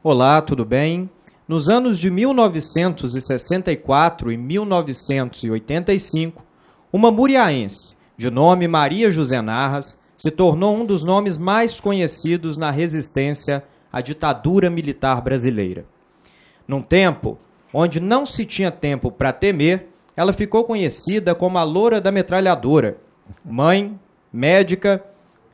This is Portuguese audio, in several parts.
Olá, tudo bem? Nos anos de 1964 e 1985, uma muriaense, de nome Maria José Narras, se tornou um dos nomes mais conhecidos na resistência à ditadura militar brasileira. Num tempo onde não se tinha tempo para temer, ela ficou conhecida como a Loura da Metralhadora. Mãe, médica,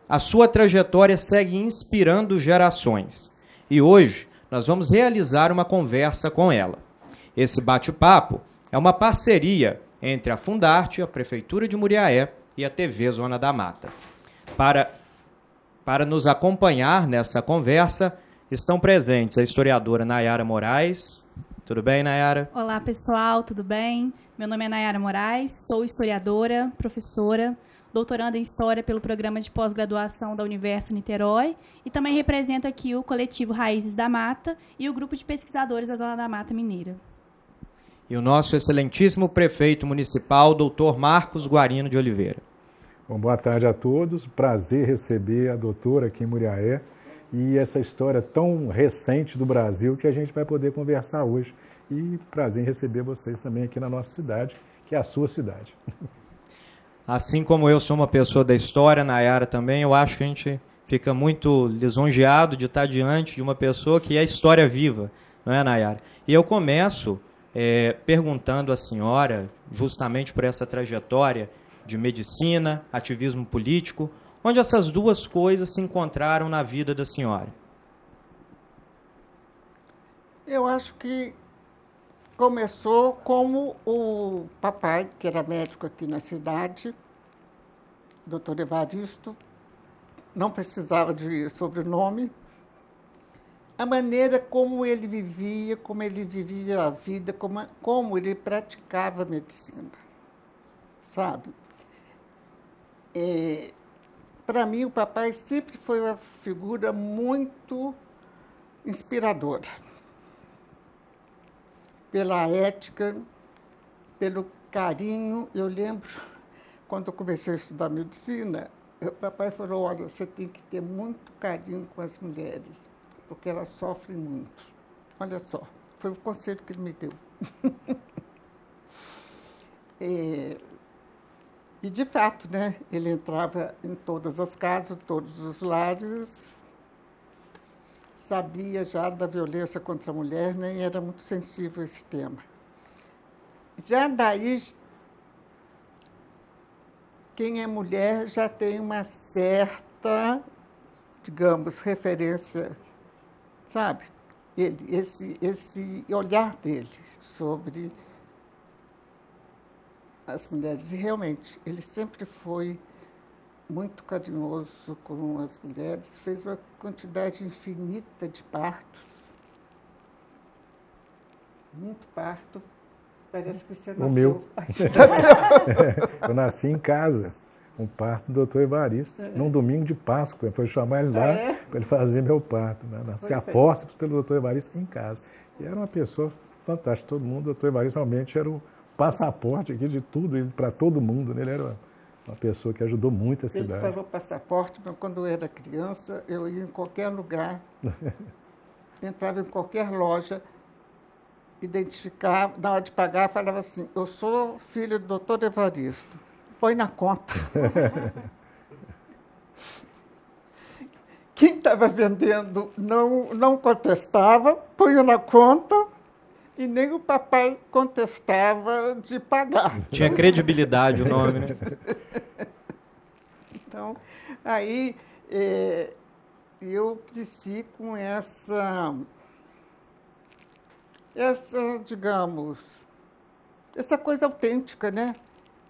a sua trajetória segue inspirando gerações. E hoje nós vamos realizar uma conversa com ela. Esse bate-papo é uma parceria entre a Fundarte, a Prefeitura de Muriaé e a TV Zona da Mata. Para nos acompanhar nessa conversa, estão presentes a historiadora Nayara Moraes. Tudo bem, Nayara? Olá, pessoal, tudo bem? Meu nome é Nayara Moraes, sou historiadora, professora, doutoranda em História pelo Programa de Pós-Graduação da Universo Niterói e também represento aqui o coletivo Raízes da Mata e o grupo de pesquisadores da Zona da Mata Mineira. E o nosso excelentíssimo prefeito municipal, doutor Marcos Guarino de Oliveira. Bom, boa tarde a todos, prazer receber a doutora aqui em Muriaé e essa história tão recente do Brasil que a gente vai poder conversar hoje. E prazer em receber vocês também aqui na nossa cidade, que é a sua cidade. Assim como eu sou uma pessoa da história, Nayara também, eu acho que a gente fica muito lisonjeado de estar diante de uma pessoa que é história viva, não é, Nayara? E eu começo perguntando à senhora, justamente por essa trajetória de medicina, ativismo político, onde essas duas coisas se encontraram na vida da senhora? Eu acho que começou como o papai, que era médico aqui na cidade, doutor Evaristo, não precisava de sobrenome, a maneira como ele vivia a vida, como ele praticava a medicina, sabe? Para mim, o papai sempre foi uma figura muito inspiradora. Pela ética, pelo carinho. Eu lembro, quando eu comecei a estudar medicina, o papai falou, olha, você tem que ter muito carinho com as mulheres, porque elas sofrem muito. Olha só, foi o conselho que ele me deu. E, de fato, né, ele entrava em todas as casas, todos os lares, sabia já da violência contra a mulher, né, e era muito sensível a esse tema. Já daí, quem é mulher já tem uma certa, digamos, referência, sabe? Esse olhar dele sobre as mulheres. E, realmente, ele sempre foi muito carinhoso com as mulheres, fez uma quantidade infinita de partos. Muito parto. Parece que você nasceu. O meu. Eu nasci em casa, um parto do doutor Evaristo, num domingo de Páscoa. Foi chamar ele lá para ele fazer meu parto. Né? Nasci a fórceps pelo doutor Evaristo em casa. E era uma pessoa fantástica, todo mundo. O doutor Evaristo realmente era o passaporte aqui de tudo, para todo mundo. Né? Ele era uma pessoa que ajudou muito a cidade. Ele falou passaporte, mas quando eu era criança, eu ia em qualquer lugar, entrava em qualquer loja, identificava, na hora de pagar, falava assim, eu sou filho do doutor Evaristo, põe na conta. Quem estava vendendo não contestava, põe na conta, e nem o papai contestava de pagar. Tinha credibilidade o nome, né? Então, aí eu cresci com essa, digamos, essa coisa autêntica, né?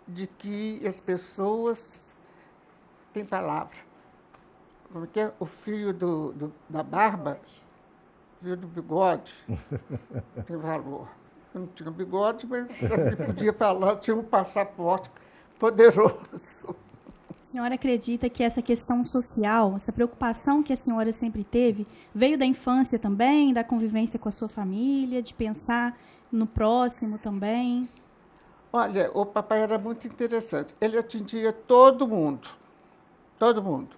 De que as pessoas têm palavra. Porque o fio da barba, o fio do bigode, tem valor. Eu não tinha bigode, mas podia falar, tinha um passaporte poderoso. A senhora acredita que essa questão social, essa preocupação que a senhora sempre teve, veio da infância também, da convivência com a sua família, de pensar no próximo também? Olha, o papai era muito interessante. Ele atendia todo mundo. Todo mundo.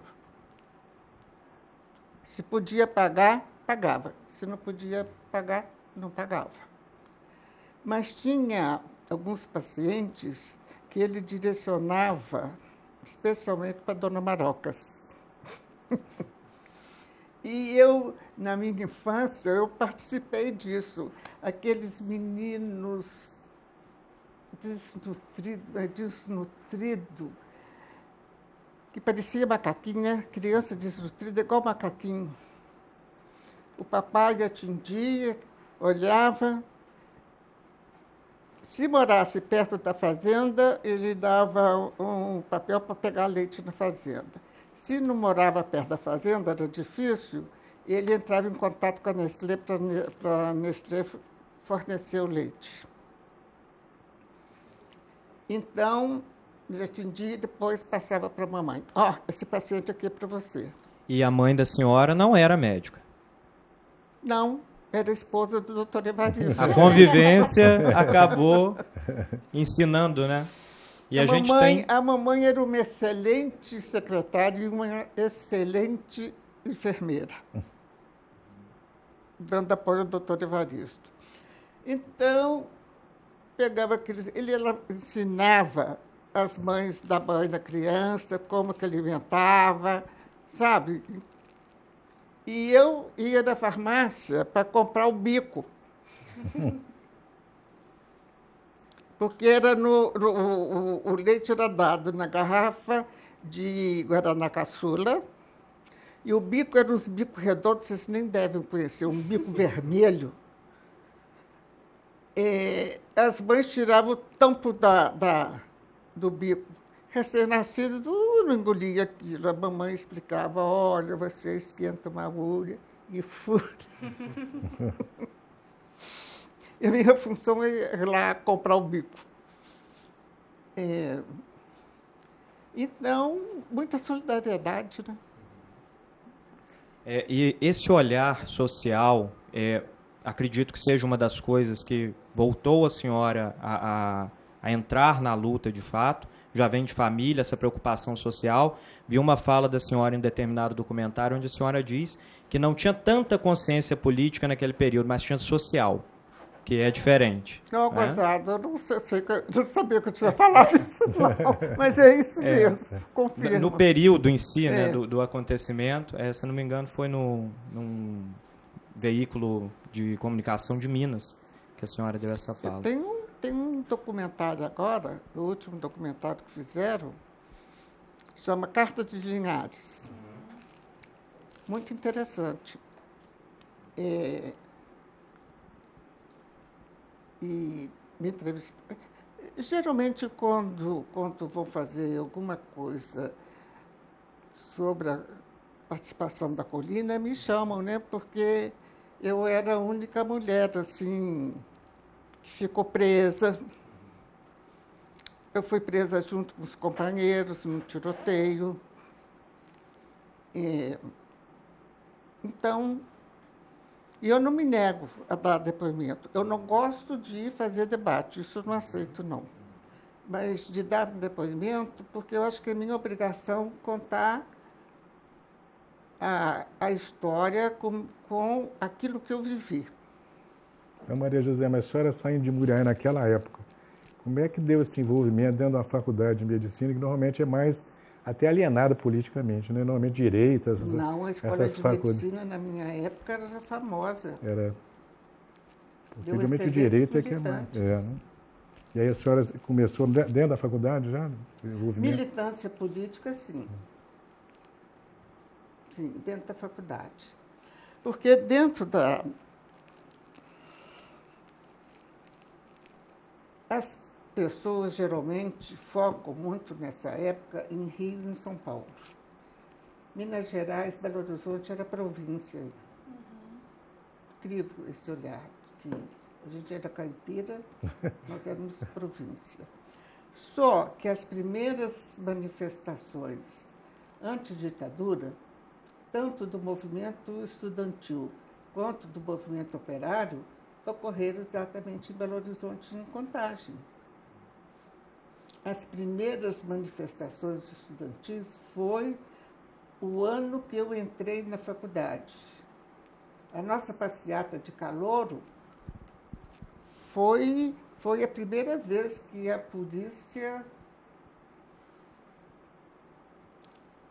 Se podia pagar, pagava. Se não podia pagar, não pagava. Mas tinha alguns pacientes que ele direcionava especialmente para a Dona Marocas. E eu, na minha infância, eu participei disso. Aqueles meninos desnutridos, que parecia macaquinho, né? Criança desnutrida, igual macaquinho. O papai atendia, olhava. Se morasse perto da fazenda, ele dava um papel para pegar leite na fazenda. Se não morava perto da fazenda, era difícil, ele entrava em contato com a Nestlé para a Nestlé fornecer o leite. Então, ele atendia e depois passava para a mamãe. Esse paciente aqui é para você. E a mãe da senhora não era médica? Não, era esposa do doutor Evaristo. A convivência acabou ensinando, né? E a mamãe era uma excelente secretária e uma excelente enfermeira, dando apoio ao doutor Evaristo. Então, pegava aqueles... Ela ensinava as mães da mãe da criança, como que alimentava, sabe? E eu ia na farmácia para comprar o bico. Porque era o leite era dado na garrafa de Guaraná Caçula, e o bico era uns bicos redondos, vocês nem devem conhecer, um bico vermelho. As mães tiravam o tampo do bico. Recém-nascido, não engolia aquilo. A mamãe explicava, olha, você esquenta uma agulha e fura. E a minha função é ir lá comprar o bico. Então, muita solidariedade, né? E esse olhar social, acredito que seja uma das coisas que voltou a senhora a entrar na luta de fato. Já vem de família, essa preocupação social. Vi uma fala da senhora em um determinado documentário onde a senhora diz que não tinha tanta consciência política naquele período, mas tinha social, que é diferente. Não, gozado, eu não sabia que eu tinha falado isso, não. Mas é isso mesmo, confirmo. No período em si, né, do acontecimento, se não me engano, foi num veículo de comunicação de Minas que a senhora deu essa fala. Tem um documentário agora, o último documentário que fizeram, chama Carta de Linhares. Muito interessante. E me entrevistaram. Geralmente, quando vou fazer alguma coisa sobre a participação da Colina, me chamam, né? Porque eu era a única mulher, assim, que ficou presa. Eu fui presa junto com os companheiros num tiroteio. Então, eu não me nego a dar depoimento. Eu não gosto de fazer debate, isso eu não aceito, não. Mas de dar depoimento, porque eu acho que é minha obrigação contar a história com aquilo que eu vivi. Maria José, mas a senhora saindo de Muriaé naquela época, como é que deu esse envolvimento dentro da faculdade de medicina, que normalmente é mais até alienada politicamente, né? Normalmente direita, Não, a escola de medicina na minha época era famosa. Era. Principalmente o direito é que é mais. Né? E aí a senhora começou dentro da faculdade já? Militância política, sim. Sim, dentro da faculdade. Porque dentro as pessoas geralmente focam muito nessa época em Rio e em São Paulo. Minas Gerais, Belo Horizonte era província. Incrível esse olhar, que a gente era caipira, nós éramos província. Só que as primeiras manifestações anti-ditadura, tanto do movimento estudantil quanto do movimento operário, ocorreram exatamente em Belo Horizonte, em Contagem. As primeiras manifestações estudantis foi o ano que eu entrei na faculdade. a nossa passeata de calouro foi a primeira vez que a polícia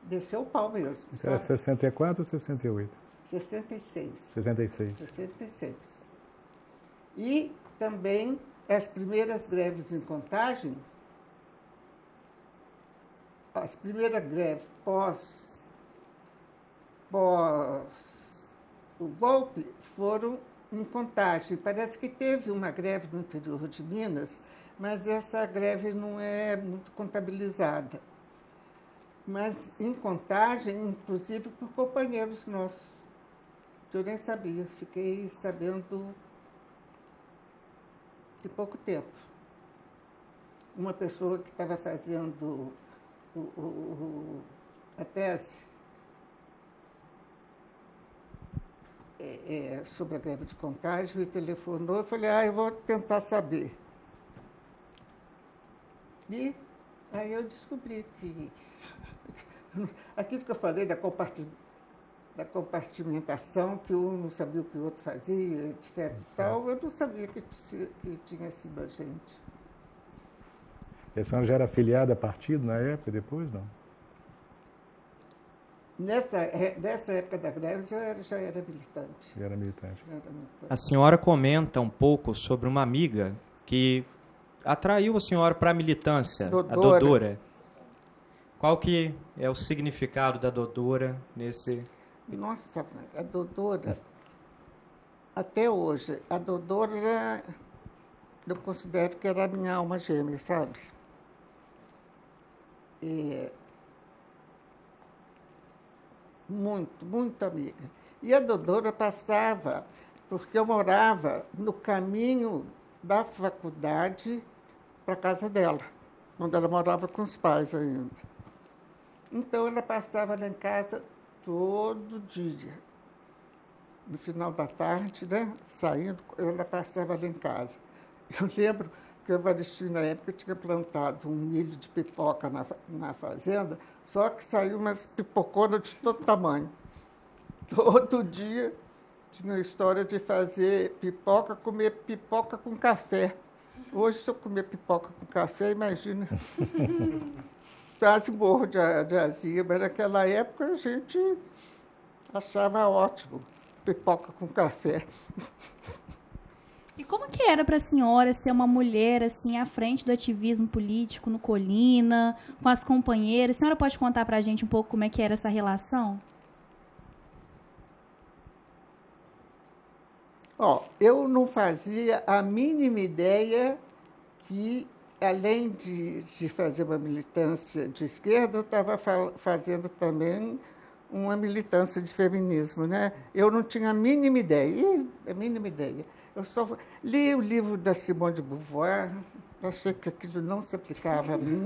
desceu o pau mesmo. Isso era 64 ou 68? 66. 66. 66. E também as primeiras greves em Contagem, as primeiras greves pós o golpe foram em Contagem. Parece que teve uma greve no interior de Minas, mas essa greve não é muito contabilizada. Mas em Contagem, inclusive por companheiros nossos, que eu nem sabia, fiquei sabendo de pouco tempo. Uma pessoa que estava fazendo a tese sobre a greve de Contagem, me telefonou, eu falei, eu vou tentar saber. E aí eu descobri que aquilo que eu falei da compartimentação, que um não sabia o que o outro fazia, etc. Tal, eu não sabia que tinha sido a gente. E a senhora já era afiliada a partido na época, depois não? Nessa época da greve, eu já era militante. Já era militante. A senhora comenta um pouco sobre uma amiga que atraiu a senhora para a militância, a Dodora. Qual que é o significado da Dodora nesse... Nossa, a Dodora, até hoje, a Dodora, eu considero que era a minha alma gêmea, sabe? Muito amiga. E a Dodora passava, porque eu morava no caminho da faculdade para a casa dela, onde ela morava com os pais ainda. Então, ela passava lá em casa todo dia. No final da tarde, né, saindo, ela passava lá em casa. Eu lembro que o Evaristo, na época, tinha plantado um milho de pipoca na fazenda, só que saiu umas pipoconas de todo tamanho. Todo dia tinha a história de fazer pipoca, comer pipoca com café. Hoje, se eu comer pipoca com café, imagina, quase morro de azia, mas naquela época a gente achava ótimo pipoca com café. E como que era para a senhora ser uma mulher assim à frente do ativismo político no Colina, com as companheiras? A senhora pode contar para a gente um pouco como é que era essa relação? Eu não fazia a mínima ideia que, além de fazer uma militância de esquerda, eu estava fazendo também uma militância de feminismo, né? Eu não tinha a mínima ideia. Eu só li o livro da Simone de Beauvoir, achei que aquilo não se aplicava a mim.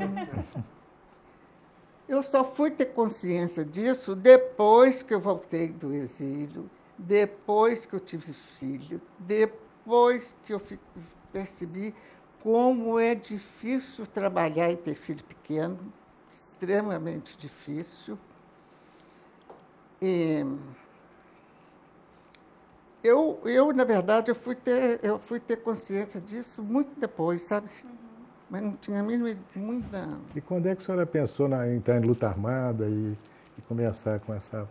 Eu só fui ter consciência disso depois que eu voltei do exílio, depois que eu tive filho, depois que eu percebi como é difícil trabalhar e ter filho pequeno, extremamente difícil. Eu, na verdade, eu fui ter consciência disso muito depois, sabe? Mas não tinha a mínima muita... E quando é que a senhora pensou em entrar em luta armada e começar com essa...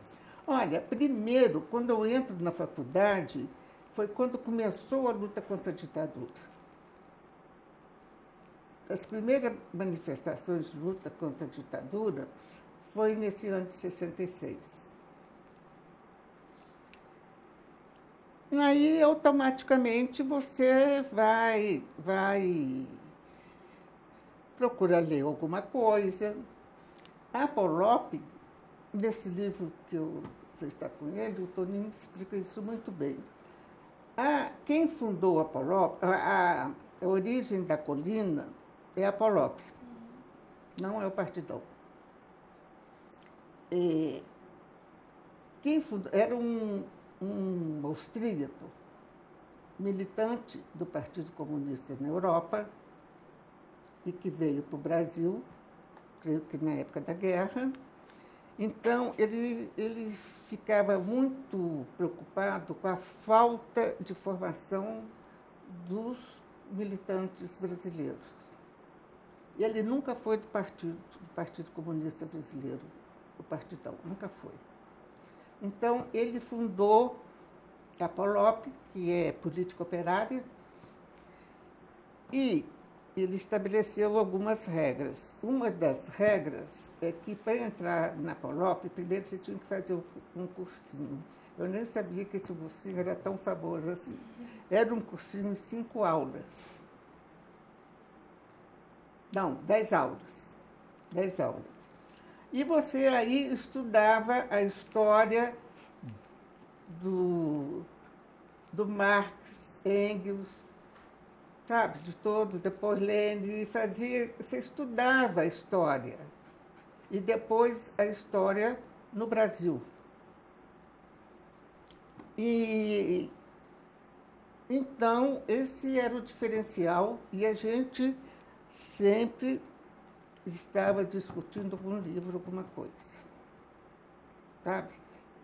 Olha, primeiro, quando eu entro na faculdade, foi quando começou a luta contra a ditadura. As primeiras manifestações de luta contra a ditadura foi nesse ano de 66. Aí, automaticamente, você vai procurar ler alguma coisa. A Polop, nesse livro que você está com ele, o Toninho explica isso muito bem. Quem fundou a Polop, a origem da Colina é a Polop, não é o Partidão. Quem fundou era um austríaco, militante do Partido Comunista na Europa, e que veio para o Brasil, creio que na época da guerra, Então, ele ficava muito preocupado com a falta de formação dos militantes brasileiros. Ele nunca foi do Partido Comunista Brasileiro, o Partidão, nunca foi. Então, ele fundou a POLOP, que é Política Operária, e ele estabeleceu algumas regras. Uma das regras é que, para entrar na POLOP, primeiro você tinha que fazer um cursinho. Eu nem sabia que esse cursinho era tão famoso assim. Era um cursinho em 5 aulas. Não, 10 aulas. 10 aulas. E você aí estudava a história do Marx, Engels, sabe, de todo, depois Lenin, você estudava a história. E depois a história no Brasil. E então, esse era o diferencial, e a gente sempre estava discutindo algum livro, alguma coisa. Sabe?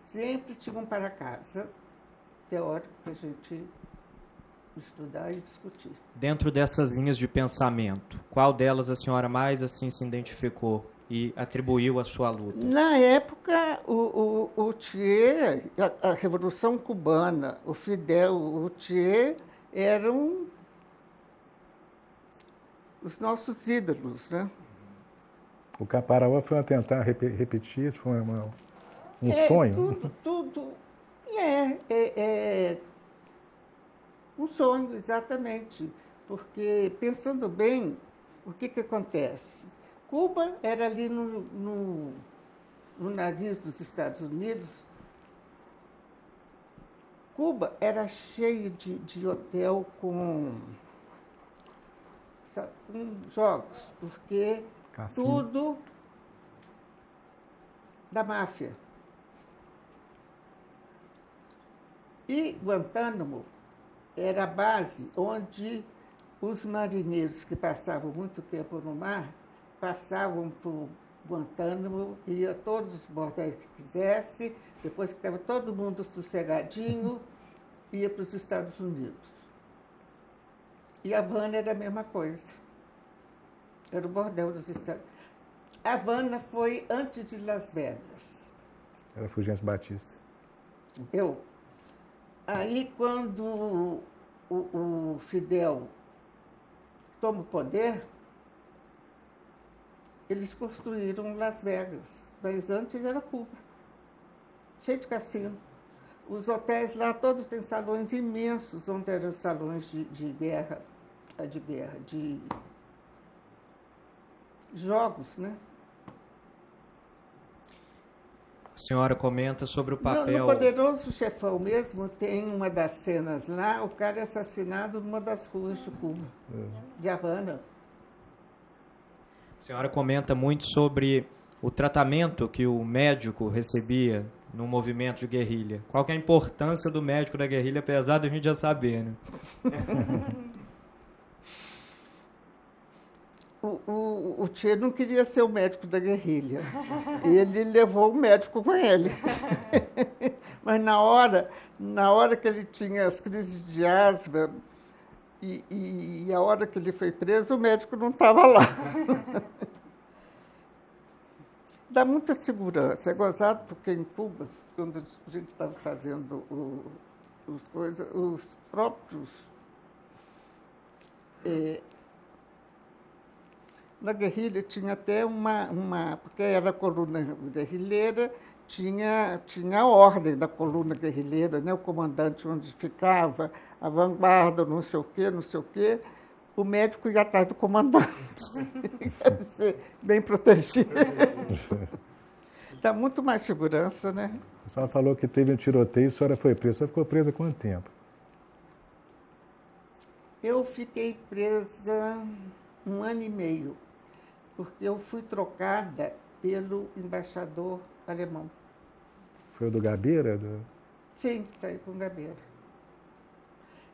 Sempre tinha um para casa teórico para a gente estudar e discutir. Dentro dessas linhas de pensamento, qual delas a senhora mais assim se identificou e atribuiu à sua luta? Na época, o Che, a Revolução Cubana, o Fidel, o Che eram os nossos ídolos, né? O Caparaó foi tentar repetir, isso foi um sonho? Tudo. Um sonho, exatamente. Porque, pensando bem, o que acontece? Cuba era ali no nariz dos Estados Unidos. Cuba era cheio de hotel com jogos, porque Cassino. tudo da máfia. E Guantánamo era a base onde os marinheiros que passavam muito tempo no mar passavam por Guantánamo, ia a todos os bordéis que quisesse, depois que estava todo mundo sossegadinho, ia para os Estados Unidos. E Havana era a mesma coisa. Era o bordel dos Estados Unidos. Havana foi antes de Las Vegas. Era Fulgêncio Batista. Entendeu? Aí, quando o Fidel toma o poder, eles construíram Las Vegas, mas antes era Cuba, cheio de cassino. Os hotéis lá todos têm salões imensos, onde eram salões de jogos, né? A senhora comenta sobre o papel... No Poderoso Chefão mesmo, tem uma das cenas lá, o cara é assassinado numa das ruas de Cuba, de Havana. A senhora comenta muito sobre o tratamento que o médico recebia no movimento de guerrilha. Qual que é a importância do médico da guerrilha, apesar de a gente já saber, né? O Che não queria ser o médico da guerrilha. Ele levou o médico com ele. Mas na hora que ele tinha as crises de asma e a hora que ele foi preso, o médico não estava lá. Dá muita segurança. É gozado porque em Cuba, quando a gente estava fazendo os próprios... Na guerrilha tinha até porque era a coluna guerrilheira, tinha a ordem da coluna guerrilheira, né? O comandante onde ficava, a vanguarda, não sei o quê. O médico ia atrás do comandante. Deve ser bem protegido. Dá muito mais segurança, né? A senhora falou que teve um tiroteio e a senhora foi presa. A senhora ficou presa há quanto tempo? Eu fiquei presa 1 ano e meio, porque eu fui trocada pelo embaixador alemão. Foi o do Gabeira? Sim, saí com o Gabeira.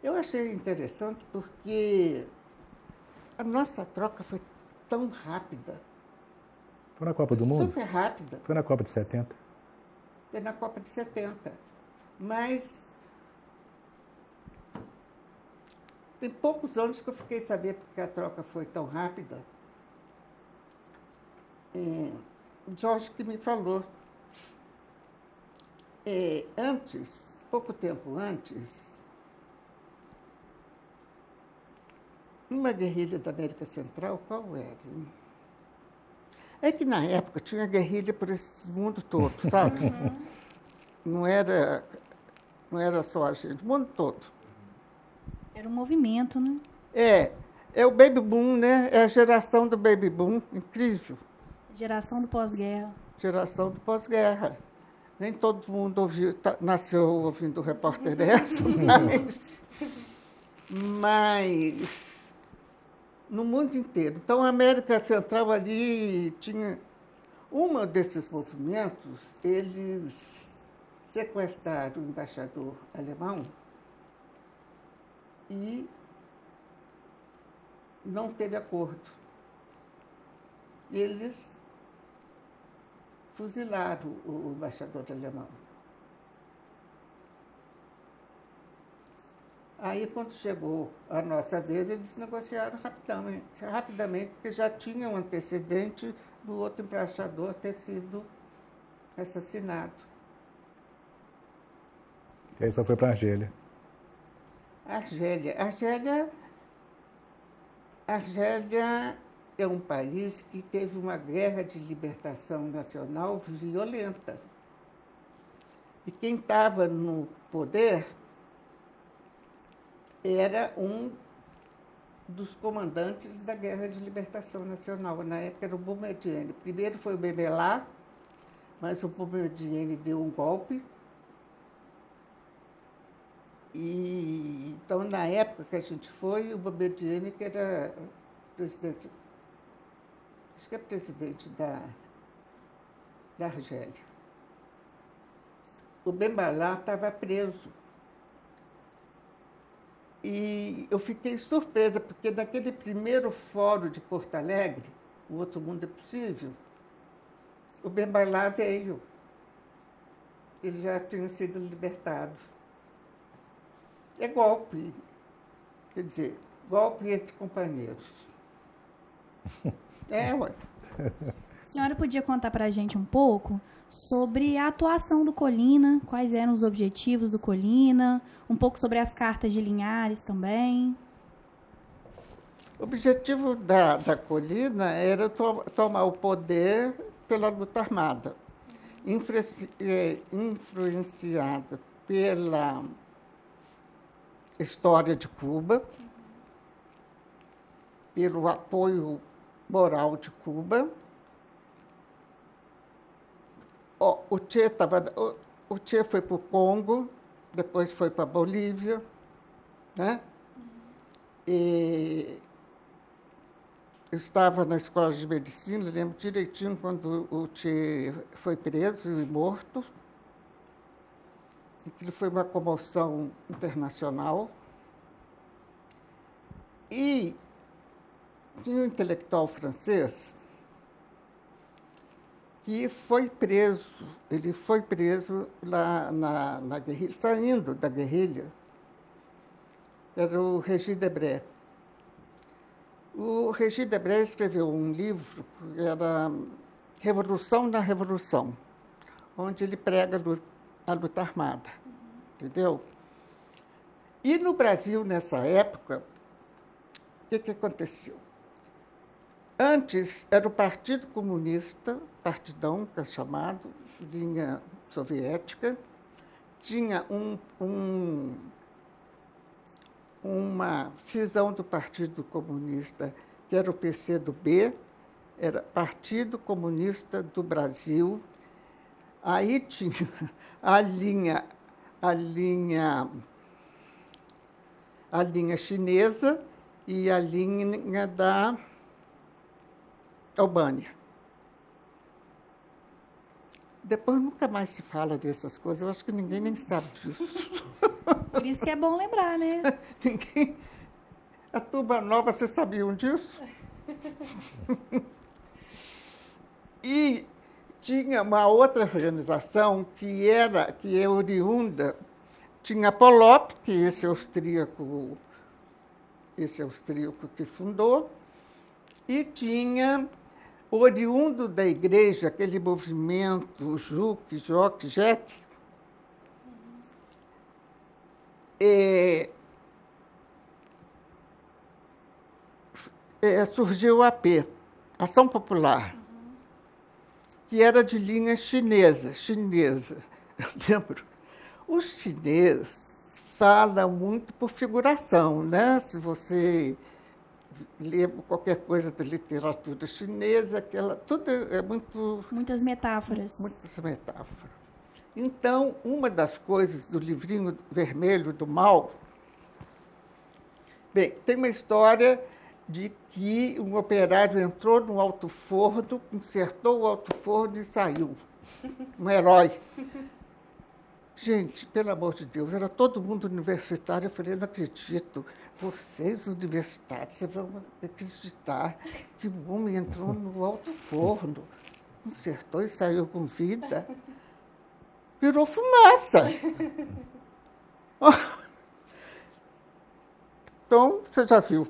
Eu achei interessante porque a nossa troca foi tão rápida. Foi na Copa do Mundo? Super rápida. Foi na Copa de 70? Foi na Copa de 70. Mas tem poucos anos que eu fiquei sabendo porque a troca foi tão rápida. O Jorge que me falou. Antes, pouco tempo antes, uma guerrilha da América Central, qual era? É que na época tinha guerrilha por esse mundo todo, sabe? Não era só a gente, o mundo todo. Era um movimento, né? É o Baby Boom, né? É a geração do Baby Boom, incrível. Geração do pós-guerra. Geração do pós-guerra. Nem todo mundo nasceu ouvindo o Repórter Esso, mas no mundo inteiro. Então, a América Central ali tinha... Um desses movimentos, eles sequestraram o embaixador alemão e não teve acordo. Eles fuzilaram o embaixador alemão. Aí, quando chegou a nossa vez, eles negociaram rapidamente, porque já tinha um antecedente do outro embaixador ter sido assassinado. E aí só foi para a Argélia. Argélia é um país que teve uma guerra de libertação nacional violenta. E quem estava no poder era um dos comandantes da Guerra de Libertação Nacional. Na época era o Boumediene. Primeiro foi o Bebelá, mas o Boumediene deu um golpe. E, então, na época que a gente foi, o Boumediene, que era presidente, acho que é presidente da Argélia. O Bembalá estava preso. E eu fiquei surpresa, porque naquele primeiro fórum de Porto Alegre, O Outro Mundo é Possível, o Bembalá veio. Ele já tinha sido libertado. É golpe. Quer dizer, golpe entre companheiros. Ué. A senhora podia contar para a gente um pouco sobre a atuação do Colina, quais eram os objetivos do Colina, um pouco sobre as cartas de Linhares também? O objetivo da Colina era tomar o poder pela luta armada, influenciada pela história de Cuba, pelo apoio moral de Cuba. O Che foi para o Congo, depois foi para a Bolívia, né? E eu estava na escola de medicina, lembro direitinho quando o Che foi preso e morto. Aquilo foi uma comoção internacional. E tinha um intelectual francês que foi preso. Ele foi preso lá na guerrilha, saindo da guerrilha. Era o Régis Debray. O Régis Debray escreveu um livro que era Revolução na Revolução, onde ele prega a luta armada, entendeu? E no Brasil, nessa época, o que aconteceu? Antes era o Partido Comunista, partidão, que é chamado, linha soviética, tinha uma cisão do Partido Comunista, que era o PCdoB, era Partido Comunista do Brasil. Aí tinha a linha chinesa e a linha da Albânia. Depois nunca mais se fala dessas coisas, eu acho que ninguém nem sabe disso. Por isso que é bom lembrar, né? Ninguém... A turma nova, vocês sabiam disso? E tinha uma outra organização que é oriunda, tinha a Polop, que esse austríaco que fundou, e tinha oriundo da igreja, aquele movimento Juc, Joc, Jec, surgiu a AP, Ação Popular, que era de linha chinesa. Eu lembro. O chinês fala muito por figuração, né? Se você lê qualquer coisa da literatura chinesa, tudo é muito... Muitas metáforas. Muitas metáforas. Então, uma das coisas do livrinho vermelho do mal... Bem, tem uma história de que um operário entrou no alto-forno, consertou o alto-forno e saiu. Um herói. Gente, pelo amor de Deus, era todo mundo universitário. Eu falei, não acredito. Vocês, universitários, vocês vão acreditar que o homem entrou no alto-forno, consertou e saiu com vida. Virou fumaça. Então, você já viu.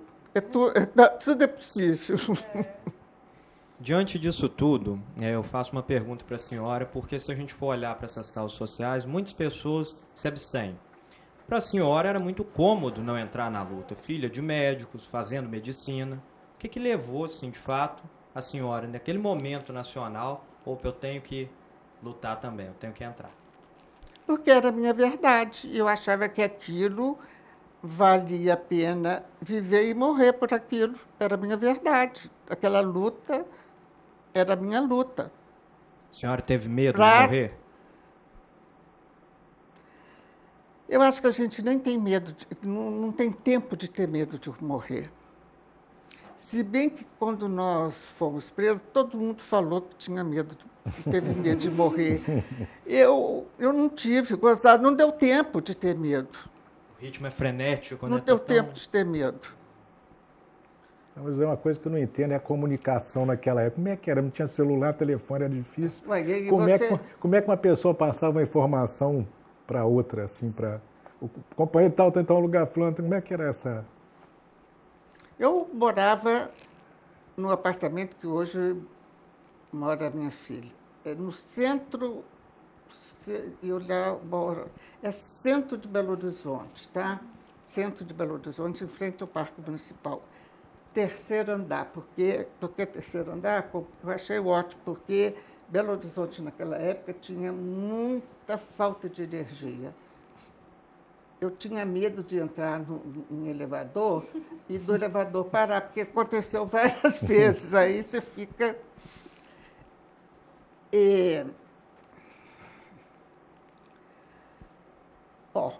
Tudo é possível. Diante disso tudo, eu faço uma pergunta para a senhora, porque se a gente for olhar para essas causas sociais, muitas pessoas se abstêm. Para a senhora era muito cômodo não entrar na luta, filha de médicos, fazendo medicina. O que levou, assim, de fato, a senhora, naquele momento nacional, eu tenho que lutar também, eu tenho que entrar? Porque era a minha verdade. Eu achava que aquilo valia a pena viver e morrer por aquilo. Era a minha verdade. Aquela luta era a minha luta. A senhora teve medo de morrer? Eu acho que a gente nem tem medo, não tem tempo de ter medo de morrer. Se bem que quando nós fomos presos, todo mundo falou que tinha medo, teve medo de morrer. Eu não tive, gozado, não deu tempo de ter medo. O ritmo é frenético, né? Não deu tempo de ter medo. Mas é uma coisa que eu não entendo, é a comunicação naquela época. Como é que era? Não tinha celular, telefone, era difícil. Como é que uma pessoa passava uma informação para outra, assim, para o companheiro tal, tem tal lugar fulano, como é que era essa? Eu morava num apartamento que hoje mora minha filha. É no centro, eu lá moro, é centro de Belo Horizonte, tá? Centro de Belo Horizonte, em frente ao Parque Municipal. Terceiro andar, porque terceiro andar? Eu achei ótimo, porque Belo Horizonte naquela época tinha muita falta de energia. Eu tinha medo de entrar em elevador e do elevador parar, porque aconteceu várias vezes. Aí você fica...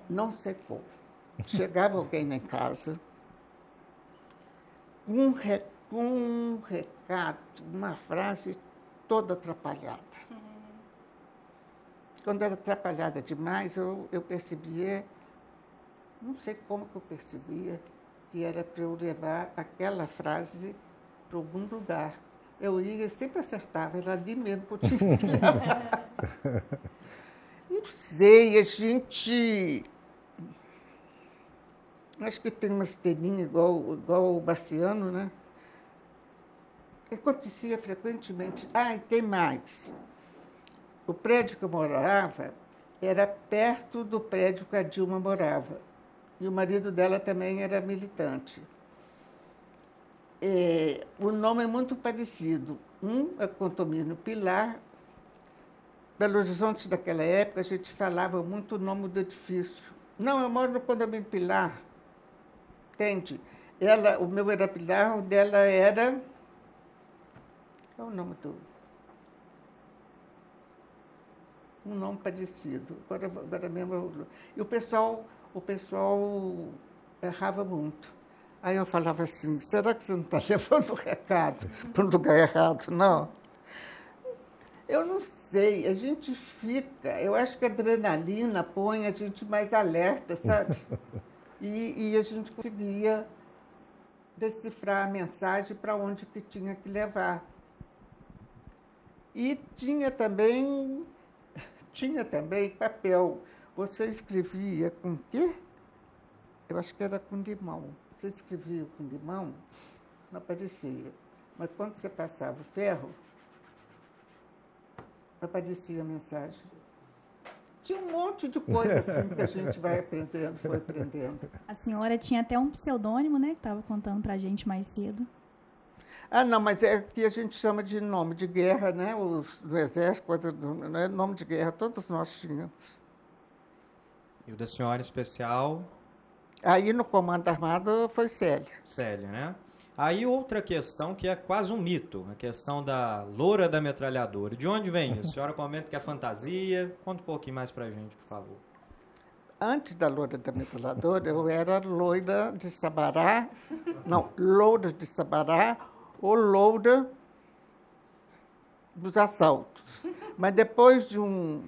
não sei como. Chegava alguém lá em casa, um recado, uma frase toda atrapalhada. Quando era atrapalhada demais, eu percebia, não sei como que eu percebia, que era para eu levar aquela frase para algum lugar. Eu ia e sempre acertava, era ali mesmo que eu tinha que levar. Não sei, a gente... Acho que tem uma esteirinha igual o Baciano, né? Que acontecia frequentemente. E tem mais. O prédio que eu morava era perto do prédio que a Dilma morava. E o marido dela também era militante. O nome é muito parecido. Um é Condomínio Pilar. Belo Horizonte, daquela época, a gente falava muito o nome do edifício. Não, eu moro no Condomínio Pilar. Entende? O meu era Pilar, o dela era... Qual é o nome do... Um nome parecido. Agora mesmo... E o pessoal errava muito. Aí eu falava assim, será que você não está levando o recado para um lugar errado? Não. Eu não sei, a gente fica... Eu acho que a adrenalina põe a gente mais alerta, sabe? E a gente conseguia decifrar a mensagem para onde que tinha que levar. E tinha também papel. Você escrevia com quê? Eu acho que era com limão. Você escrevia com limão, não aparecia. Mas quando você passava o ferro, aparecia a mensagem. Tinha um monte de coisa assim que a gente foi aprendendo. A senhora tinha até um pseudônimo, né, que estava contando para a gente mais cedo. Ah, não, mas é que a gente chama de nome de guerra, né? Do Exército, né? Nome de guerra, todos nós tínhamos. E o da senhora em especial? Aí no Comando Armado foi Célia. Célia, né? Aí outra questão que é quase um mito, a questão da loura da metralhadora. De onde vem isso? A senhora comenta que é fantasia. Conta um pouquinho mais pra gente, por favor. Antes da loura da metralhadora, eu era loira de Sabará. Não, loura de Sabará ou loura dos assaltos. Mas depois de um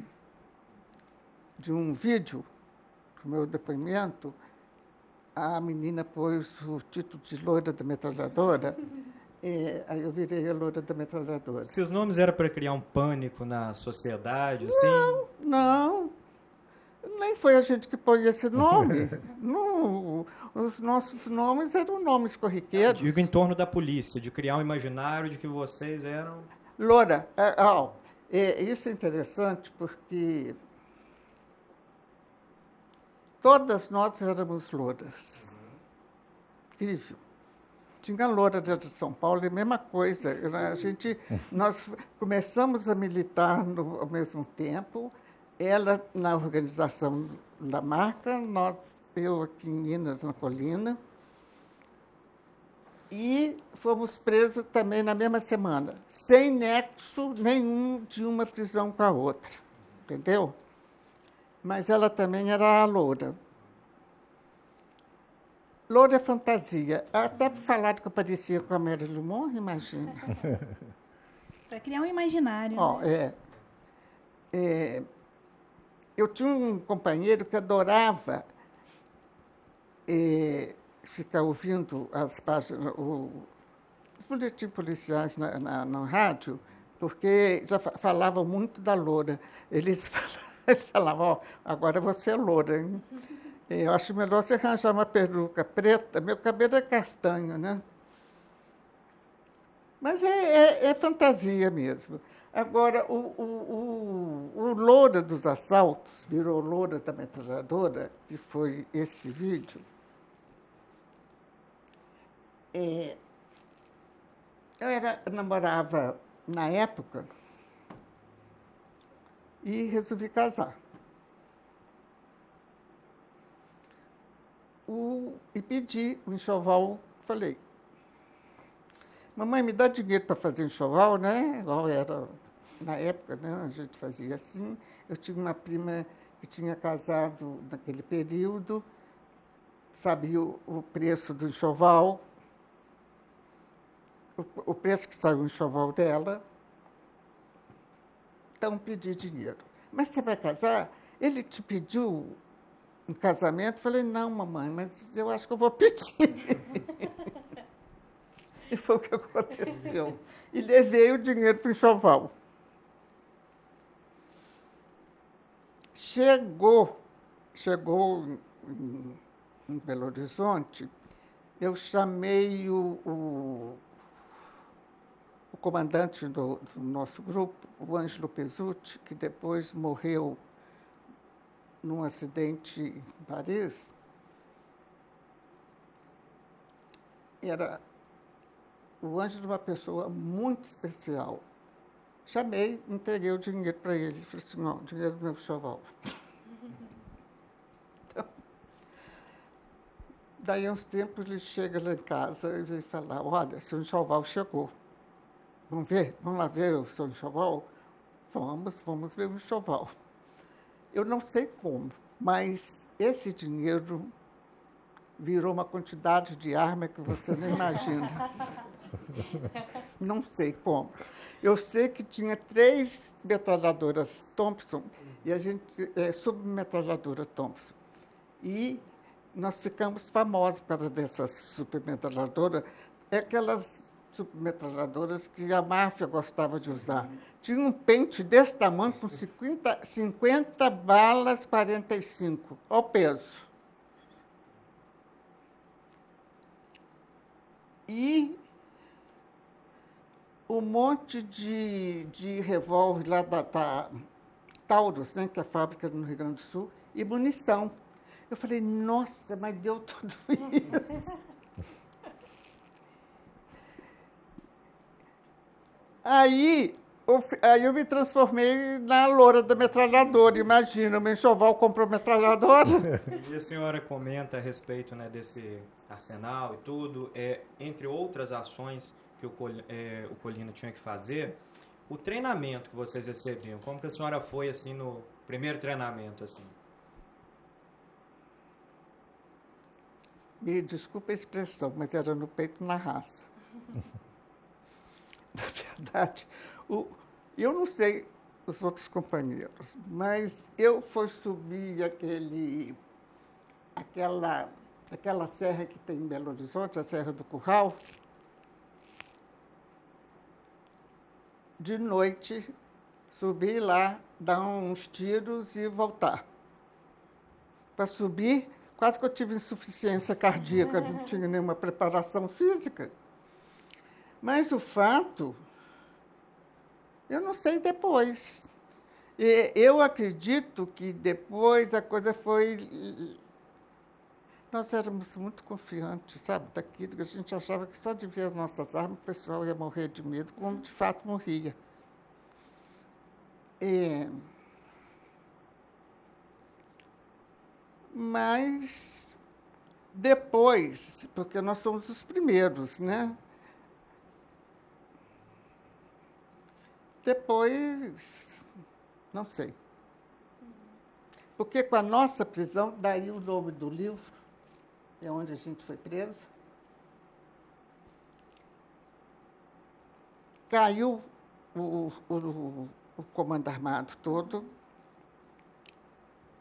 vídeo, do meu depoimento, a menina pôs o título de loira da metralhadora, aí eu virei a loira da metralhadora. Esses nomes eram para criar um pânico na sociedade, assim? Não, nem foi a gente que pôs esse nome. Não, os nossos nomes eram nomes corriqueiros. Eu digo em torno da polícia, de criar um imaginário de que vocês eram... Loura, isso é interessante porque todas nós éramos louras. Incrível. Tinha loura de São Paulo, é a mesma coisa. Nós começamos a militar ao mesmo tempo, ela na organização da marca, eu aqui em Minas, na Colina, e fomos presos também na mesma semana, sem nexo nenhum de uma prisão com a outra, entendeu? Mas ela também era a loura. Loura é fantasia. Até por falar que eu parecia com a Marilyn Monroe, imagina. Para criar um imaginário. Eu tinha um companheiro que adorava ficar ouvindo as páginas, os boletins policiais na rádio, porque já falavam muito da loura. Eles falavam, agora você é loura, hein? Eu acho melhor você arranjar uma peruca preta. Meu cabelo é castanho, né? Mas é fantasia mesmo. Agora, o loura dos assaltos virou loura da metralhadora, que foi esse vídeo. Eu namorava na época e resolvi casar. E pedi um enxoval, falei, mamãe, me dá dinheiro para fazer enxoval, né? Igual era na época, né? A gente fazia assim. Eu tinha uma prima que tinha casado naquele período, sabia o preço do enxoval, o preço que saiu o enxoval dela. Então, pedi dinheiro. Mas você vai casar? Ele te pediu um casamento? Falei, não, mamãe, mas eu acho que eu vou pedir. E foi o que aconteceu. E levei o dinheiro para o enxoval. Chegou em Belo Horizonte, eu chamei o comandante do nosso grupo, o Ângelo Pesutti, que depois morreu num acidente em Paris. O Ângelo era uma pessoa muito especial. Chamei, entreguei o dinheiro para ele. Falei assim, não, dinheiro do meu enxoval. Então, daí, uns tempos, ele chega lá em casa e vem falar, olha, seu enxoval chegou. Vamos ver? Vamos lá ver o seu enxoval? Vamos ver o enxoval. Eu não sei como, mas esse dinheiro virou uma quantidade de arma que você nem imagina. Não sei como. Eu sei que tinha 3 metralhadoras Thompson, e a gente, submetralhadora Thompson. E nós ficamos famosos por causa dessas submetralhadoras. Aquelas submetralhadoras que a máfia gostava de usar. Tinha um pente desse tamanho com 50 balas 45, ao peso. E um monte de revólver lá da Taurus, né, que é a fábrica no Rio Grande do Sul, e munição. Eu falei, nossa, mas deu tudo isso. Aí eu me transformei na loura da metralhadora. Imagina, o meu enxoval comprou metralhadora. E a senhora comenta a respeito, né, desse arsenal e tudo, entre outras ações que o Colina tinha que fazer, o treinamento que vocês recebiam, como que a senhora foi assim no primeiro treinamento? Assim? Me desculpa a expressão, mas era no peito, na raça. Na verdade, eu não sei os outros companheiros, mas eu fui subir aquela serra que tem em Belo Horizonte, a Serra do Curral, de noite, subir lá, dar uns tiros e voltar. Para subir, quase que eu tive insuficiência cardíaca, não tinha nenhuma preparação física. Mas o fato, eu não sei depois. Eu acredito que depois a coisa foi... Nós éramos muito confiantes, sabe, daquilo que a gente achava que só de ver as nossas armas o pessoal ia morrer de medo, como de fato morria. Mas depois, porque nós somos os primeiros, né? Depois, não sei. Porque com a nossa prisão, daí o nome do livro, é onde a gente foi presa, caiu o comando armado todo,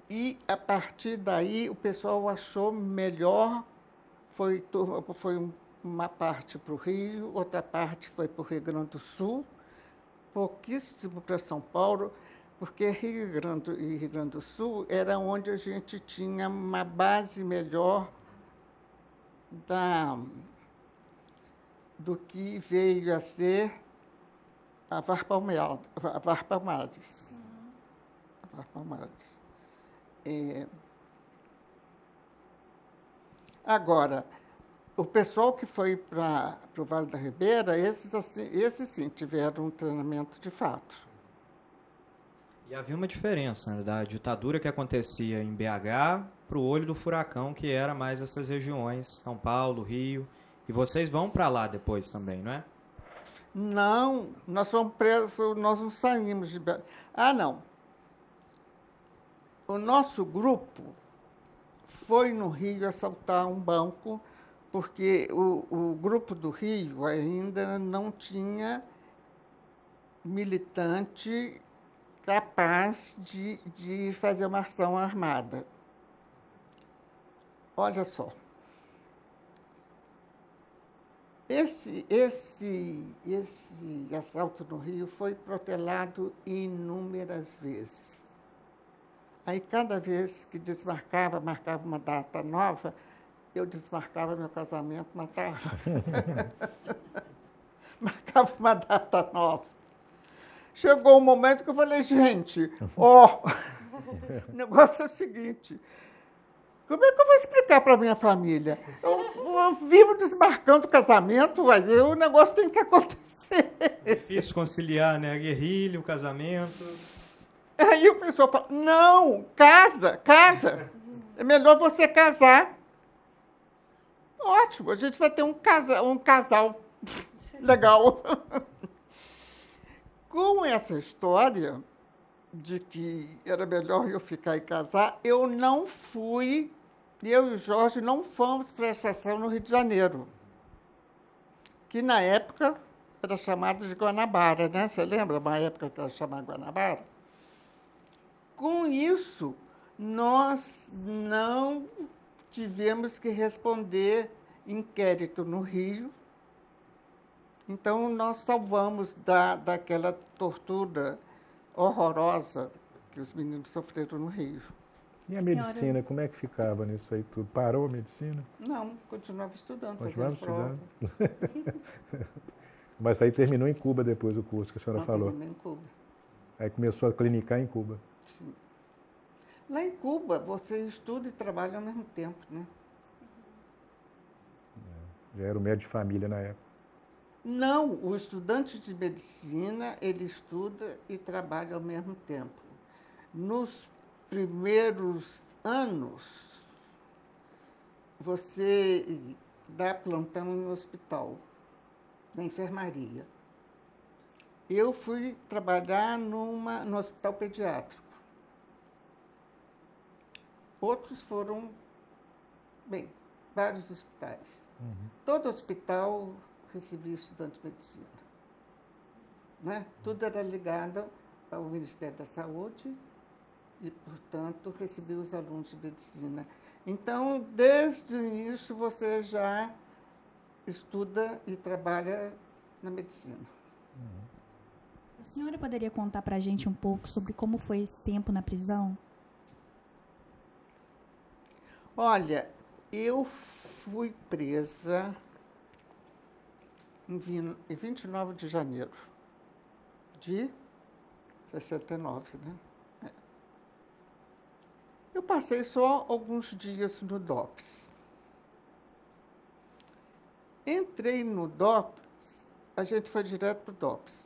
e, a partir daí, o pessoal achou melhor, foi uma parte para o Rio, outra parte foi para o Rio Grande do Sul, pouquíssimo para São Paulo, porque Rio Grande do Sul era onde a gente tinha uma base melhor do que veio a ser a Varpalmares. Agora, o pessoal que foi para o Vale da Ribeira, esses sim tiveram um treinamento de fato. E havia uma diferença, né, da ditadura que acontecia em BH para o olho do furacão, que era mais essas regiões, São Paulo, Rio. E vocês vão para lá depois também, não é? Não, nós fomos presos, nós não saímos de BH. Não. O nosso grupo foi no Rio assaltar um banco, porque o grupo do Rio ainda não tinha militante capaz de fazer uma ação armada. Olha só. Esse assalto no Rio foi protelado inúmeras vezes. Aí, cada vez que marcava uma data nova, eu desmarcava meu casamento, matava. Marcava uma data nova. Chegou um momento que eu falei, gente, o negócio é o seguinte, como é que eu vou explicar para a minha família? Eu vivo desmarcando o casamento, o negócio tem que acontecer. Difícil conciliar, né? A guerrilha, o casamento. Aí o pessoal fala, não, casa. É melhor você casar. Ótimo, a gente vai ter um casal legal. Com essa história de que era melhor eu ficar e casar, eu e o Jorge não fomos para a estação no Rio de Janeiro, que na época era chamado de Guanabara, né? Você lembra uma época que era chamada Guanabara? Com isso, nós não tivemos que responder inquérito no Rio, Então, nós salvamos daquela tortura horrorosa que os meninos sofreram no Rio. E a Senhora- medicina, como é que ficava nisso aí tudo? Parou a medicina? Não, continuava estudando, Continuava fazendo prova. estudando? Mas aí terminou em Cuba depois o curso que a senhora Não, falou. terminei em Cuba. Aí começou a clinicar em Cuba. Sim. Lá em Cuba, você estuda e trabalha ao mesmo tempo, né? Já era o médico de família na época. Não, o estudante de medicina, ele estuda e trabalha ao mesmo tempo. Nos primeiros anos, você dá plantão em hospital, na enfermaria. Eu fui trabalhar no hospital pediátrico. Outros foram, bem, vários hospitais. Todo hospital recebia estudante de medicina. Né? Tudo era ligado ao Ministério da Saúde e, portanto, recebia os alunos de medicina. Então, desde o início, você já estuda e trabalha na medicina. A senhora poderia contar para a gente um pouco sobre como foi esse tempo na prisão? Olha, eu fui presa em 29 de janeiro de 69, né? Eu passei só alguns dias no DOPS. Entrei no DOPS, a gente foi direto para o DOPS.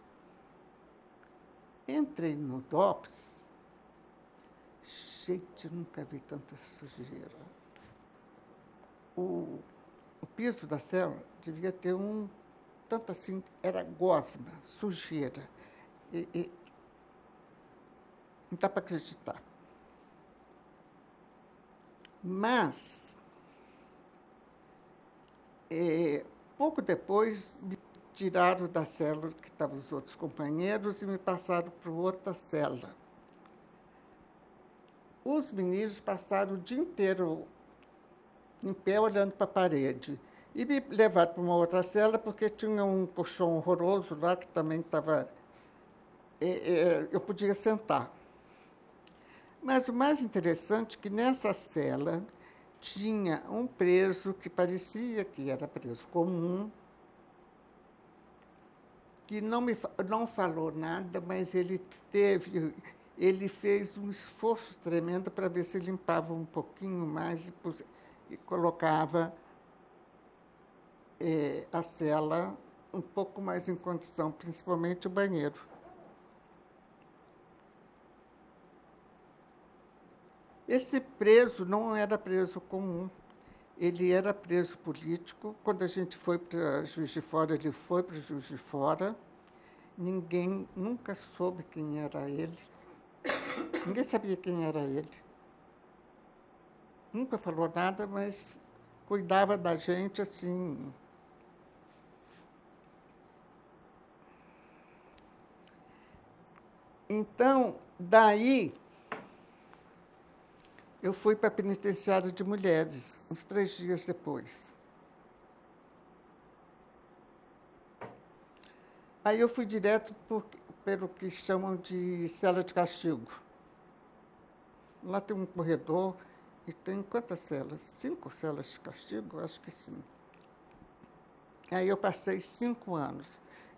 Entrei no DOPS, gente, eu nunca vi tanta sujeira. O piso da cela devia ter tanto assim, era gosma, sujeira. Não dá para acreditar. Mas, pouco depois, me tiraram da cela que estavam os outros companheiros e me passaram para outra cela. Os meninos passaram o dia inteiro em pé, olhando para a parede. E me levaram para uma outra cela, porque tinha um colchão horroroso lá, que também estava... eu podia sentar. Mas o mais interessante é que nessa cela tinha um preso que parecia que era preso comum, que não falou nada, mas ele fez um esforço tremendo para ver se limpava um pouquinho mais e colocava a cela um pouco mais em condição, principalmente o banheiro. Esse preso não era preso comum, ele era preso político. Quando a gente foi para Juiz de Fora, ele foi para Juiz de Fora. Ninguém nunca soube quem era ele. Ninguém sabia quem era ele. Nunca falou nada, mas cuidava da gente assim. Então, daí, eu fui para a penitenciária de mulheres, uns 3 dias depois. Aí eu fui direto pelo que chamam de cela de castigo. Lá tem um corredor e tem quantas celas? 5 celas de castigo? Acho que sim. Aí eu passei 5 anos.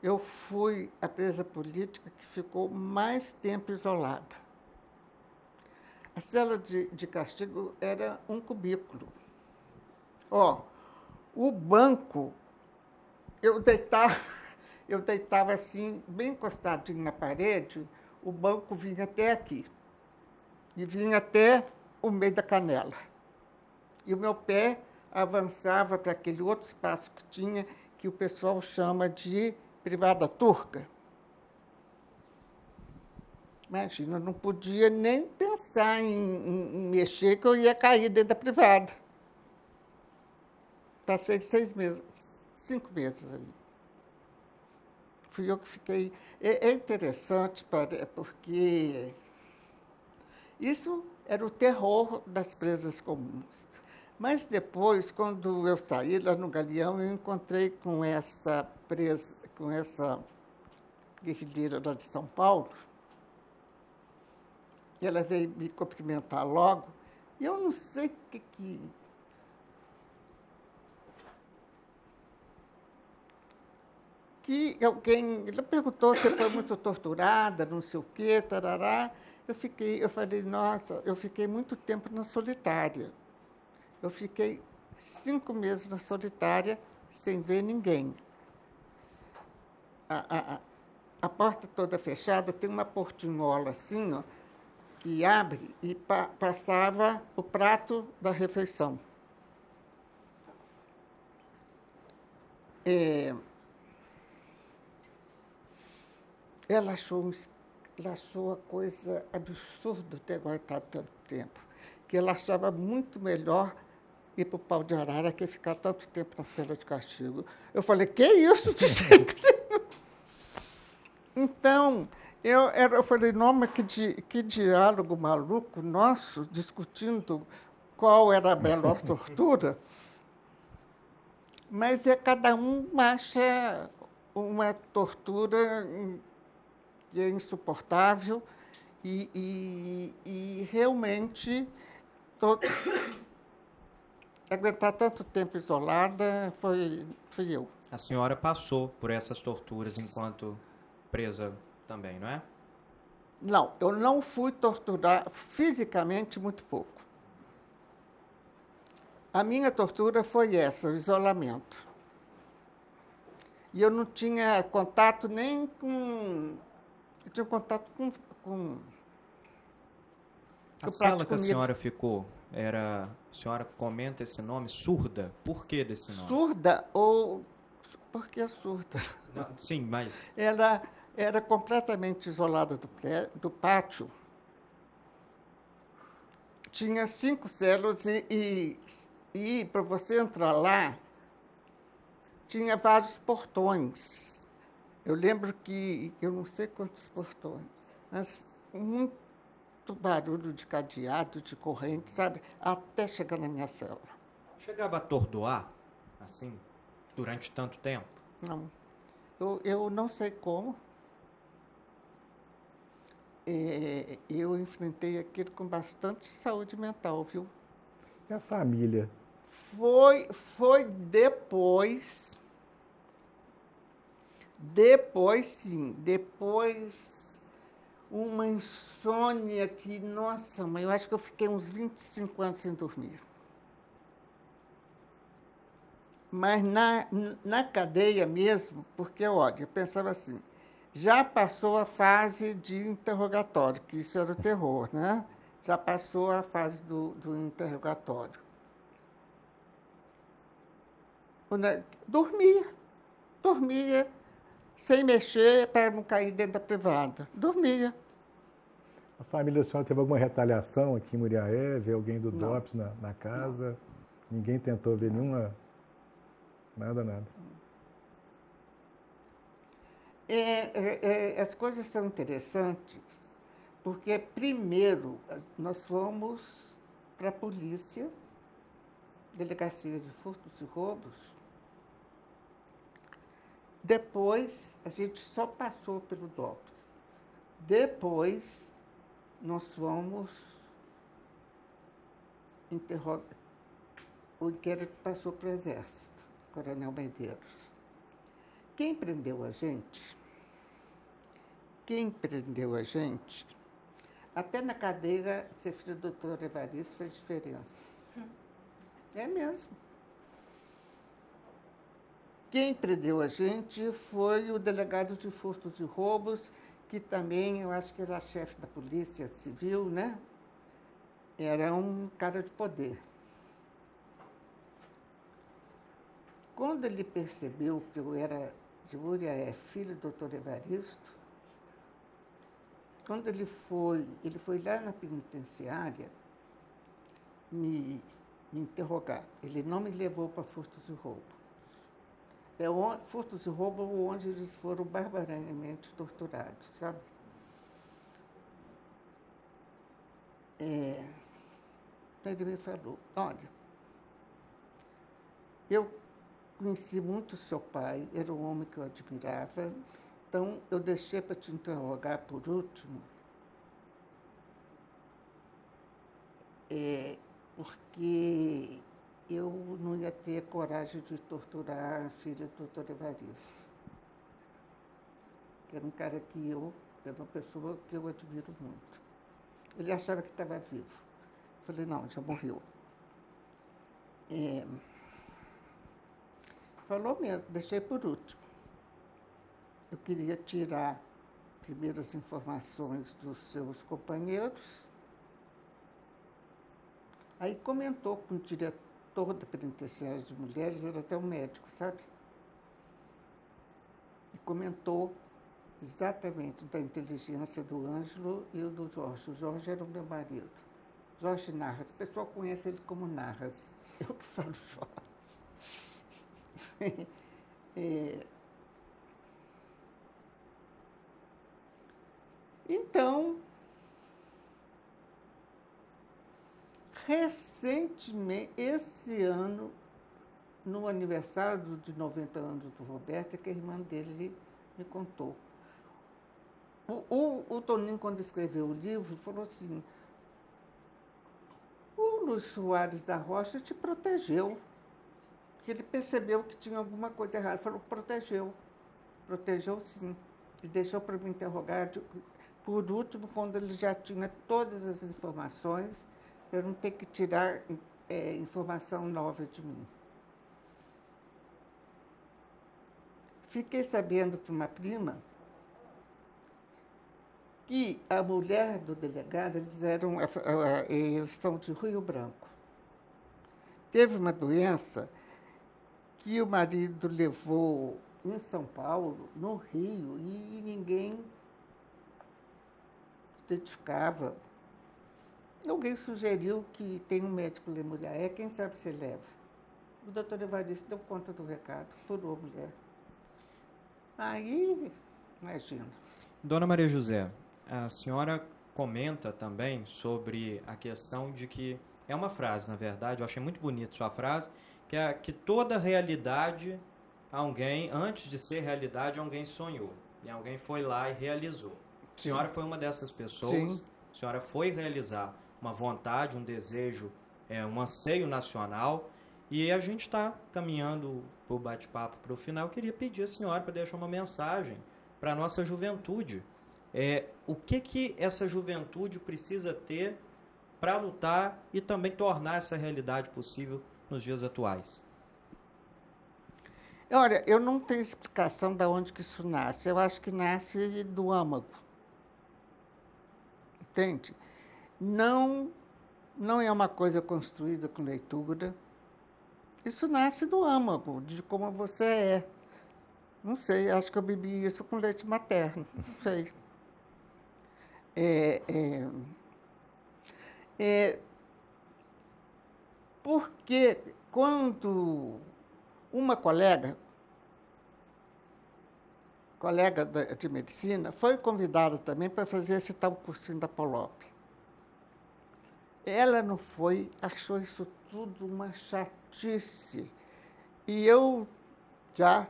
Eu fui a presa política que ficou mais tempo isolada. A cela de castigo era um cubículo. O banco, eu deitava assim, bem encostadinho na parede, o banco vinha até aqui. E vinha até o meio da canela. E o meu pé avançava para aquele outro espaço que tinha, que o pessoal chama de privada turca. Imagina, eu não podia nem pensar em mexer, que eu ia cair dentro da privada. Passei 6 meses, 5 meses ali. Fui eu que fiquei... É interessante, porque isso era o terror das presas comuns. Mas depois, quando eu saí lá no Galeão, eu encontrei com essa presa, com essa guerrilheira lá de São Paulo. E ela veio me cumprimentar logo. E eu não sei o que alguém... Ela perguntou se eu foi muito torturada, não sei o quê, tarará. Eu falei, nossa, eu fiquei muito tempo na solitária. Eu fiquei 5 meses na solitária, sem ver ninguém. A porta toda fechada, tem uma portinhola assim, ó, que abre e passava o prato da refeição. Ela achou a coisa absurda ter aguentado tanto tempo, que ela achava muito melhor ir para o pau de arara que ficar tanto tempo na cela de castigo. Eu falei, que isso? Então, eu falei, não, mas que diálogo maluco nosso, discutindo qual era a melhor tortura. Mas cada um acha uma tortura que é insuportável e realmente aguentar tanto tempo isolada fui eu. A senhora passou por essas torturas enquanto presa também, não é? Não, eu não fui torturada fisicamente muito pouco. A minha tortura foi essa, o isolamento. E eu não tinha contato nem com... Eu tinha contato com a cela que a senhora ficou, a senhora comenta esse nome, surda? Por que desse nome? Surda ou... Por que surda? Não, sim, mas... Ela era completamente isolada do pátio. Tinha 5 células e para você entrar lá, tinha vários portões. Eu lembro que, eu não sei quantos portões, mas muito barulho de cadeado, de corrente, sabe? Até chegar na minha cela. Chegava a atordoar, assim, durante tanto tempo? Não. Eu não sei como. Eu enfrentei aquilo com bastante saúde mental, viu? E a família? Foi depois. Depois, sim. Depois, uma insônia que, nossa, mãe, eu acho que eu fiquei uns 25 anos sem dormir. Mas na cadeia mesmo, porque, olha, eu pensava assim, já passou a fase de interrogatório, que isso era o terror, né? Já passou a fase do interrogatório. Dormia, sem mexer, para não cair dentro da privada. Dormia. A família da senhora teve alguma retaliação aqui em Muriaé? Veio alguém do Não. DOPS na casa? Não. Ninguém tentou ver nenhuma... Nada. As coisas são interessantes, porque, primeiro, nós fomos para a polícia, delegacia de furtos e roubos. Depois, a gente só passou pelo DOPS. Depois, nós fomos o inquérito passou para o Exército, Coronel Medeiros. Quem prendeu a gente, até na cadeia, ser filho do doutor Evaristo fez diferença. É mesmo. Quem prendeu a gente foi o delegado de furtos e roubos, que também, eu acho que era chefe da Polícia Civil, né? Era um cara de poder. Quando ele percebeu que eu era de Muriaé, filho do doutor Evaristo, quando ele foi lá na penitenciária me interrogar. Ele não me levou para furtos e roubos. Furtos e roubos onde eles foram barbaramente torturados, sabe? Ele me falou, olha, eu conheci muito seu pai, era um homem que eu admirava. Então, eu deixei para te interrogar por último, porque eu não ia ter coragem de torturar a filha do doutor Evaristo, que era um cara que era uma pessoa que eu admiro muito. Ele achava que estava vivo. Eu falei, não, já morreu. Falou mesmo, deixei por último. Eu queria tirar primeiro as informações dos seus companheiros. Aí comentou com o diretor da penitenciária de mulheres, era até um médico, sabe? E comentou exatamente da inteligência do Ângelo e do Jorge. O Jorge era o meu marido. Jorge Narras. O pessoal conhece ele como Narras. Eu que falo Jorge. Então, recentemente, esse ano, no aniversário de 90 anos do Roberto, é que a irmã dele me contou. O Toninho, quando escreveu o livro, falou assim, o Luiz Soares da Rocha te protegeu, que ele percebeu que tinha alguma coisa errada. Falou, protegeu sim, e deixou para me interrogar, por último, quando ele já tinha todas as informações, eu não ter que tirar informação nova de mim. Fiquei sabendo por uma prima que a mulher do delegado, eles são de Rio Branco, teve uma doença que o marido levou em São Paulo, no Rio, e ninguém identificava. Alguém sugeriu que tem um médico de mulher, quem sabe se leva. O doutor Evaristo deu conta do recado, furou a mulher. Aí, imagina. Dona Maria José, a senhora comenta também sobre a questão de que, é uma frase, na verdade, eu achei muito bonita sua frase, que é que toda realidade, alguém, antes de ser realidade, alguém sonhou. E alguém foi lá e realizou. A senhora foi uma dessas pessoas. Sim. A senhora foi realizar uma vontade, um desejo, um anseio nacional. E a gente está caminhando o bate-papo para o final. Eu queria pedir à senhora para deixar uma mensagem para a nossa juventude. O que essa juventude precisa ter para lutar e também tornar essa realidade possível nos dias atuais? Olha, eu não tenho explicação de onde que isso nasce. Eu acho que nasce do âmago. Entende? Não é uma coisa construída com leitura. Isso nasce do âmago, de como você é. Não sei, acho que eu bebi isso com leite materno. Não sei. Porque quando uma colega de medicina, foi convidada também para fazer esse tal cursinho da Polop. Ela não foi, achou isso tudo uma chatice. E eu já,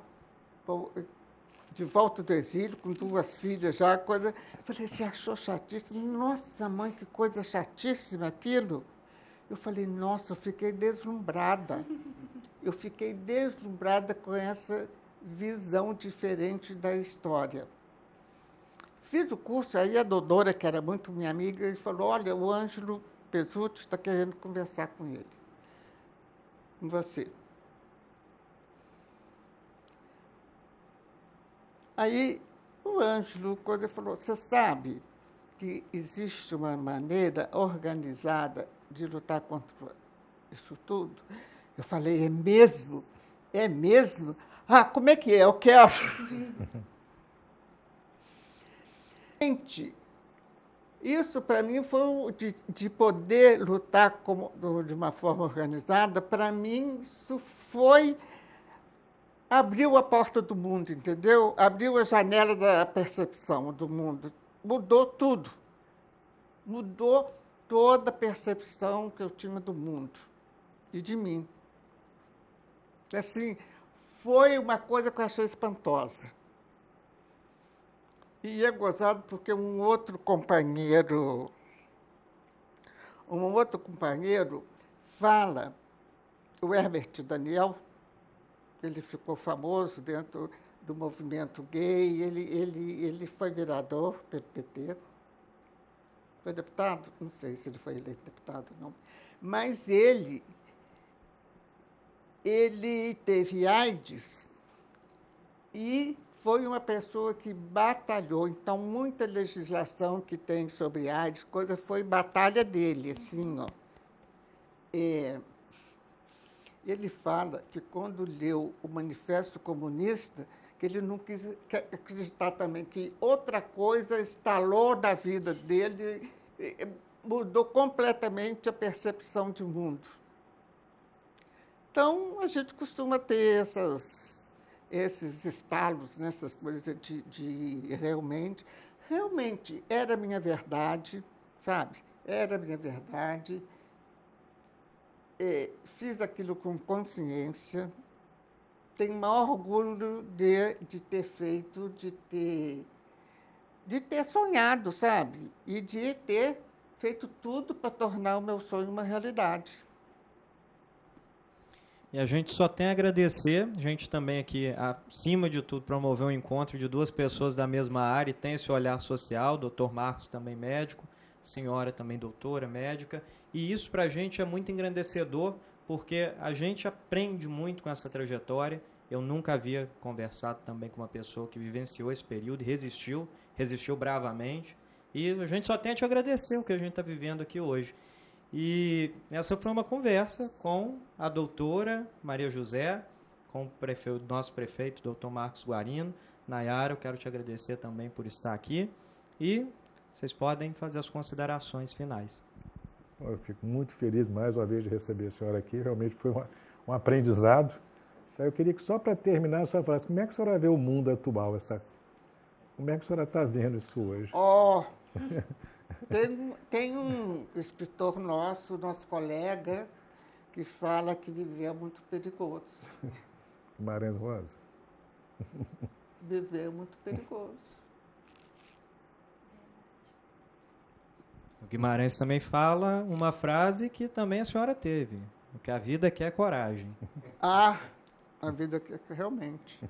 de volta do exílio, com 2 filhas já, falei, você achou chatíssimo? Nossa, mãe, que coisa chatíssima aquilo. Eu falei, nossa, eu fiquei deslumbrada. Eu fiquei deslumbrada com essa visão diferente da história. Fiz o curso, aí a Dodora, que era muito minha amiga, falou, olha, o Ângelo Pezzuti está querendo conversar com ele, com você. Aí o Ângelo, quando ele falou, você sabe que existe uma maneira organizada de lutar contra isso tudo? Eu falei, é mesmo? É mesmo? Ah, como é que é? Eu quero. Gente, isso para mim foi de poder lutar de uma forma organizada, para mim isso foi, abriu a porta do mundo, entendeu? Abriu a janela da percepção do mundo, mudou tudo. Mudou toda a percepção que eu tinha do mundo e de mim. Assim, foi uma coisa que eu achei espantosa. E é gozado porque um outro companheiro fala, o Herbert Daniel, ele ficou famoso dentro do movimento gay, ele foi vereador pelo PT, foi deputado, não sei se ele foi eleito deputado ou não, mas ele teve AIDS e foi uma pessoa que batalhou. Então, muita legislação que tem sobre AIDS, coisa foi batalha dele, assim, ó. Ele fala que quando leu o Manifesto Comunista, que ele não quis acreditar também que outra coisa estalou da vida dele, mudou completamente a percepção de mundo. Então, a gente costuma ter esses estalos, né, essas coisas de realmente era a minha verdade, sabe? Era a minha verdade. Fiz aquilo com consciência. Tenho o maior orgulho de ter feito, de ter sonhado, sabe? E de ter feito tudo para tornar o meu sonho uma realidade. E a gente só tem a agradecer, a gente também aqui, acima de tudo, promoveu um encontro de duas pessoas da mesma área e tem esse olhar social, doutor Marcos também médico, senhora também doutora, médica, e isso para a gente é muito engrandecedor, porque a gente aprende muito com essa trajetória. Eu nunca havia conversado também com uma pessoa que vivenciou esse período e resistiu bravamente, e a gente só tem a te agradecer o que a gente está vivendo aqui hoje. E essa foi uma conversa com a doutora Maria José, com o nosso prefeito, doutor Marcos Guarino. Nayara, eu quero te agradecer também por estar aqui. E vocês podem fazer as considerações finais. Eu fico muito feliz mais uma vez de receber a senhora aqui. Realmente foi um aprendizado. Eu queria que só para terminar a senhora falasse como é que a senhora vê o mundo atual, como é que a senhora está vendo isso hoje? Tem um escritor nosso colega, que fala que viver é muito perigoso. Guimarães Rosa? Viver é muito perigoso. O Guimarães também fala uma frase que também a senhora teve, o que a vida quer é coragem. A vida quer realmente.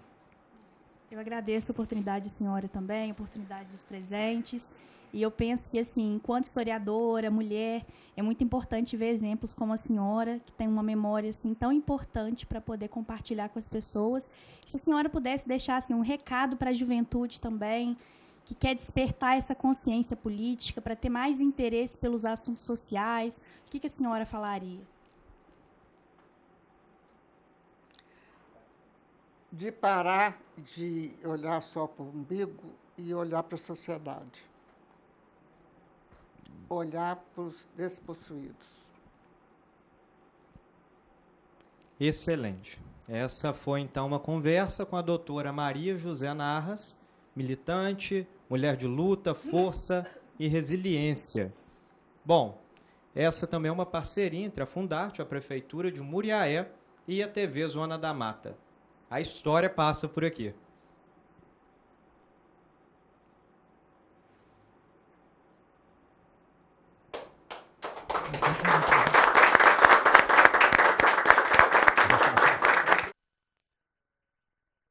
Eu agradeço a oportunidade, senhora, também, a oportunidade dos presentes. E eu penso que, assim, enquanto historiadora, mulher, é muito importante ver exemplos como a senhora, que tem uma memória assim, tão importante para poder compartilhar com as pessoas. Se a senhora pudesse deixar assim, um recado para a juventude também, que quer despertar essa consciência política, para ter mais interesse pelos assuntos sociais, o que a senhora falaria? De parar de olhar só para o umbigo e olhar para a sociedade. Olhar para os despossuídos. Excelente. Essa foi, então, uma conversa com a doutora Maria José Narras, militante, mulher de luta, força e resiliência. Bom, essa também é uma parceria entre a Fundarte, a Prefeitura de Muriaé e a TV Zona da Mata. A história passa por aqui.